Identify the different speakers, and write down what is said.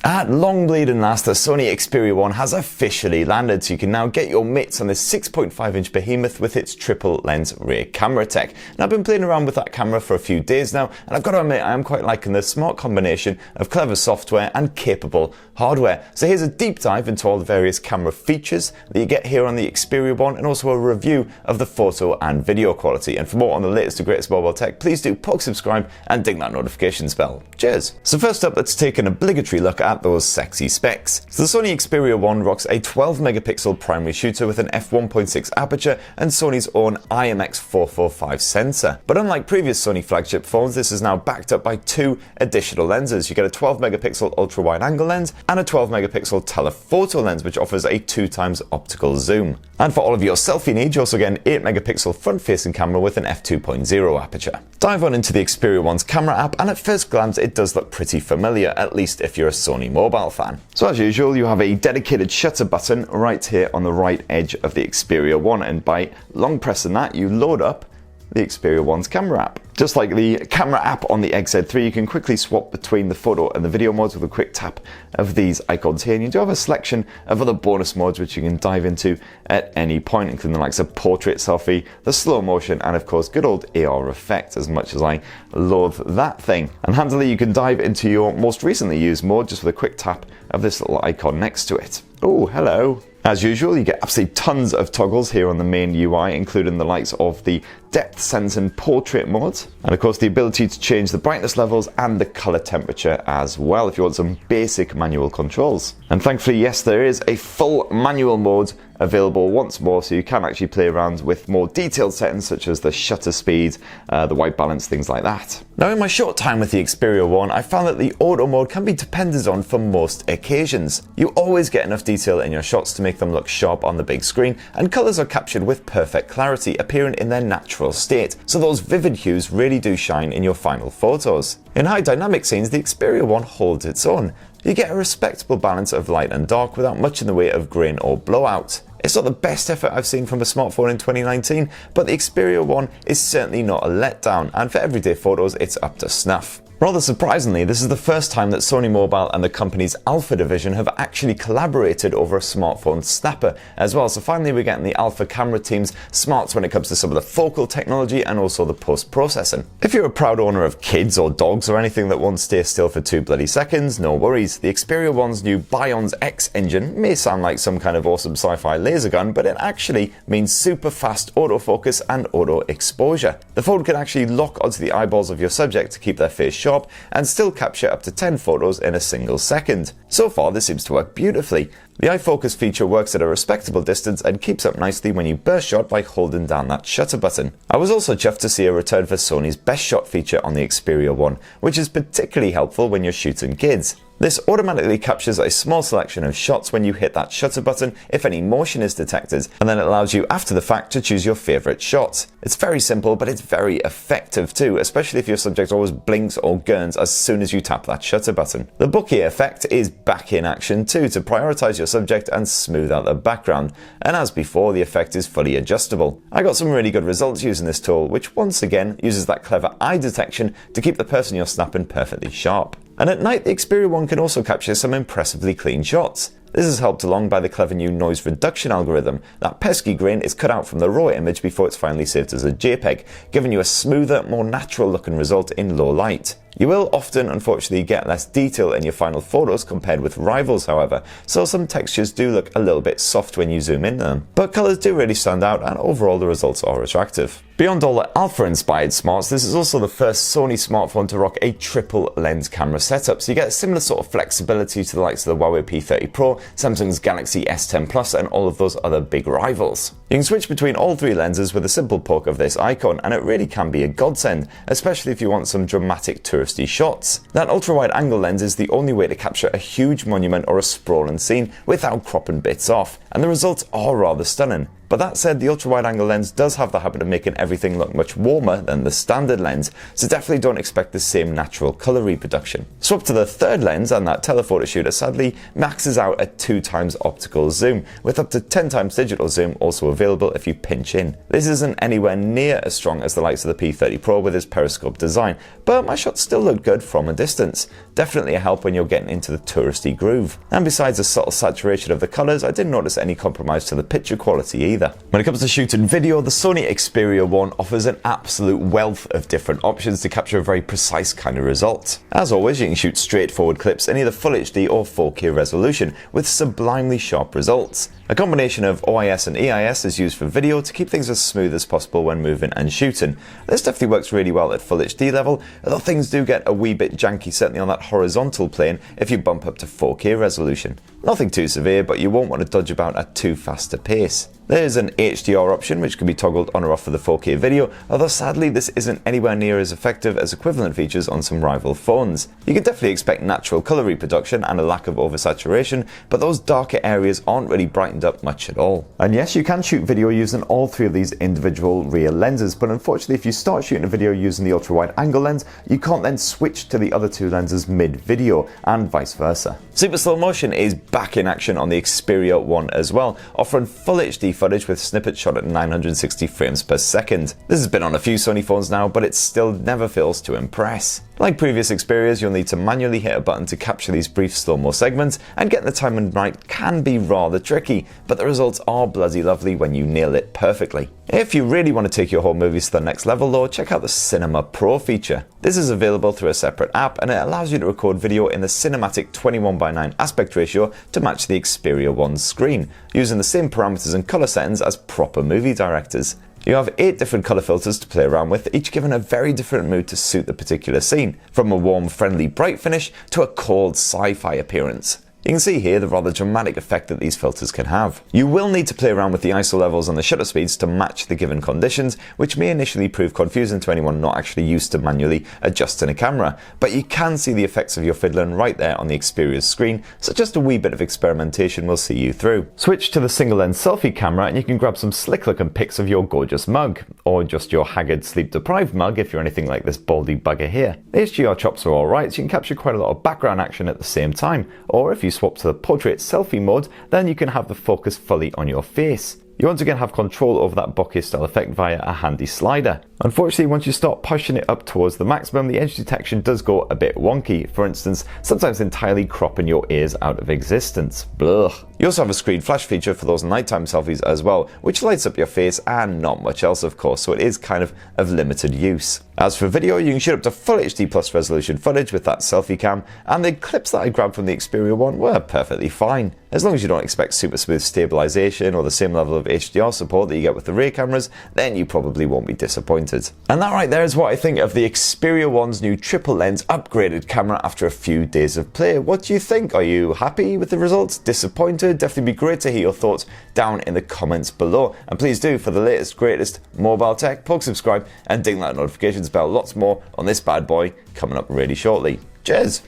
Speaker 1: At long bleeding last, the Sony Xperia 1 has officially landed, so you can now get your mitts on this 6.5-inch behemoth with its triple lens rear camera tech. And I've been playing around with that camera for a few days now, and I've got to admit I am quite liking the smart combination of clever software and capable hardware. So here's a deep dive into all the various camera features that you get here on the Xperia 1, and also a review of the photo and video quality. And for more on the latest and greatest mobile tech, please do poke subscribe and ding that notifications bell. Cheers! So first up, let's take an obligatory look at those sexy specs. So the Sony Xperia 1 rocks a 12 megapixel primary shooter with an f1.6 aperture and Sony's own IMX445 sensor. But unlike previous Sony flagship phones, this is now backed up by two additional lenses. You get a 12 megapixel ultra wide angle lens and a 12 megapixel telephoto lens, which offers a 2x optical zoom. And for all of your selfie needs, you also get an 8 megapixel front facing camera with an f2.0 aperture. Dive on into the Xperia 1's camera app, and at first glance it does look pretty familiar, at least if you're a Sony Mobile fan. So as usual, you have a dedicated shutter button right here on the right edge of the Xperia 1, and by long pressing that you load up the Xperia 1's camera app. Just like the camera app on the XZ3, you can quickly swap between the photo and the video modes with a quick tap of these icons here, and you do have a selection of other bonus modes which you can dive into at any point, including the likes of portrait, selfie, the slow motion, and of course good old AR effect, as much as I loathe that thing. And handily you can dive into your most recently used mode just with a quick tap of this little icon next to it. Oh, hello. As usual, you get absolutely tons of toggles here on the main UI, including the likes of the depth sensing portrait modes, and of course the ability to change the brightness levels and the color temperature as well if you want some basic manual controls. And thankfully, yes, there is a full manual mode available once more, so you can actually play around with more detailed settings such as the shutter speed, the white balance, things like that. Now, in my short time with the Xperia 1, I found that the auto mode can be depended on for most occasions. You always get enough detail in your shots to make them look sharp on the big screen, and colours are captured with perfect clarity, appearing in their natural state, so those vivid hues really do shine in your final photos. In high dynamic scenes, the Xperia 1 holds its own. You get a respectable balance of light and dark without much in the way of grain or blowout. It's not the best effort I've seen from a smartphone in 2019, but the Xperia 1 is certainly not a letdown, and for everyday photos it's up to snuff. Rather surprisingly, this is the first time that Sony Mobile and the company's Alpha division have actually collaborated over a smartphone snapper as well, so finally we're getting the Alpha camera team's smarts when it comes to some of the focal technology and also the post-processing. If you're a proud owner of kids or dogs or anything that won't stay still for 2 bloody seconds, no worries. The Xperia 1's new Bion's X engine may sound like some kind of awesome sci-fi laser gun, but it actually means super fast autofocus and auto exposure. The phone can actually lock onto the eyeballs of your subject to keep their face sharp and still capture up to 10 photos in a single second. So far this seems to work beautifully. The eye focus feature works at a respectable distance and keeps up nicely when you burst shot by holding down that shutter button. I was also chuffed to see a return for Sony's best shot feature on the Xperia 1, which is particularly helpful when you're shooting kids. This automatically captures a small selection of shots when you hit that shutter button if any motion is detected, and then it allows you after the fact to choose your favourite shot. It's very simple, but it's very effective too, especially if your subject always blinks or gurns as soon as you tap that shutter button. The bokeh effect is back in action too, to prioritise your subject and smooth out the background, and as before the effect is fully adjustable. I got some really good results using this tool, which once again uses that clever eye detection to keep the person you're snapping perfectly sharp. And at night, the Xperia 1 can also capture some impressively clean shots. This is helped along by the clever new noise reduction algorithm. That pesky grain is cut out from the raw image before it's finally saved as a JPEG, giving you a smoother, more natural looking result in low light. You will often, unfortunately, get less detail in your final photos compared with rivals, however, so some textures do look a little bit soft when you zoom in them. But colours do really stand out, and overall the results are attractive. Beyond all the Alpha-inspired smarts, this is also the first Sony smartphone to rock a triple lens camera setup, so you get a similar sort of flexibility to the likes of the Huawei P30 Pro, Samsung's Galaxy S10 Plus, and all of those other big rivals. You can switch between all three lenses with a simple poke of this icon, and it really can be a godsend, especially if you want some dramatic touristy shots. That ultra-wide angle lens is the only way to capture a huge monument or a sprawling scene without cropping bits off, and the results are rather stunning. But that said, the ultra-wide-angle lens does have the habit of making everything look much warmer than the standard lens, so definitely don't expect the same natural colour reproduction. Swap to the third lens, and that telephoto shooter sadly maxes out at 2x optical zoom, with up to 10x digital zoom also available if you pinch in. This isn't anywhere near as strong as the likes of the P30 Pro with its periscope design, but my shots still look good from a distance. Definitely a help when you're getting into the touristy groove. And besides the subtle saturation of the colours, I didn't notice any compromise to the picture quality either. When it comes to shooting video, the Sony Xperia 1 offers an absolute wealth of different options to capture a very precise kind of result. As always, you can shoot straightforward clips in either Full HD or 4K resolution with sublimely sharp results. A combination of OIS and EIS is used for video to keep things as smooth as possible when moving and shooting. This definitely works really well at Full HD level, although things do get a wee bit janky, certainly on that horizontal plane if you bump up to 4K resolution. Nothing too severe, but you won't want to dodge about at too fast a pace. There is an HDR option which can be toggled on or off for the 4K video, although sadly this isn't anywhere near as effective as equivalent features on some rival phones. You can definitely expect natural colour reproduction and a lack of oversaturation, but those darker areas aren't really brightened up much at all. And yes, you can shoot video using all three of these individual rear lenses, but unfortunately if you start shooting a video using the ultra-wide angle lens, you can't then switch to the other two lenses mid-video, and vice versa. Super slow motion is back in action on the Xperia 1 as well, offering Full HD footage with snippets shot at 960 frames per second. This has been on a few Sony phones now, but it still never fails to impress. Like previous Xperias, you'll need to manually hit a button to capture these brief slow-mo segments, and getting the timing right can be rather tricky, but the results are bloody lovely when you nail it perfectly. If you really want to take your home movies to the next level though, check out the Cinema Pro feature. This is available through a separate app, and it allows you to record video in the cinematic 21:9 aspect ratio to match the Xperia 1's screen, using the same parameters and colour settings as proper movie directors. You have 8 different colour filters to play around with, each given a very different mood to suit the particular scene, from a warm, friendly, bright finish to a cold, sci-fi appearance. You can see here the rather dramatic effect that these filters can have. You will need to play around with the ISO levels and the shutter speeds to match the given conditions, which may initially prove confusing to anyone not actually used to manually adjusting a camera, but you can see the effects of your fiddling right there on the Xperia's screen, so just a wee bit of experimentation will see you through. Switch to the single lens selfie camera and you can grab some slick looking pics of your gorgeous mug, or just your haggard sleep deprived mug if you're anything like this baldy bugger here. The HDR chops are alright, so you can capture quite a lot of background action at the same time, or if you swap to the portrait selfie mode, then you can have the focus fully on your face. You once again have control over that bokeh style effect via a handy slider. Unfortunately, once you start pushing it up towards the maximum, the edge detection does go a bit wonky, for instance, sometimes entirely cropping your ears out of existence. Blah. You also have a screen flash feature for those nighttime selfies as well, which lights up your face and not much else of course, so it is kind of limited use. As for video, you can shoot up to Full HD plus resolution footage with that selfie cam, and the clips that I grabbed from the Xperia 1 were perfectly fine. As long as you don't expect super smooth stabilization or the same level of HDR support that you get with the rear cameras, then you probably won't be disappointed. And that right there is what I think of the Xperia 1's new triple lens upgraded camera after a few days of play. What do you think? Are you happy with the results? Disappointed? Definitely be great to hear your thoughts down in the comments below. And please do, for the latest, greatest mobile tech, poke subscribe and ding that notifications bell. Lots more on this bad boy coming up really shortly. Cheers!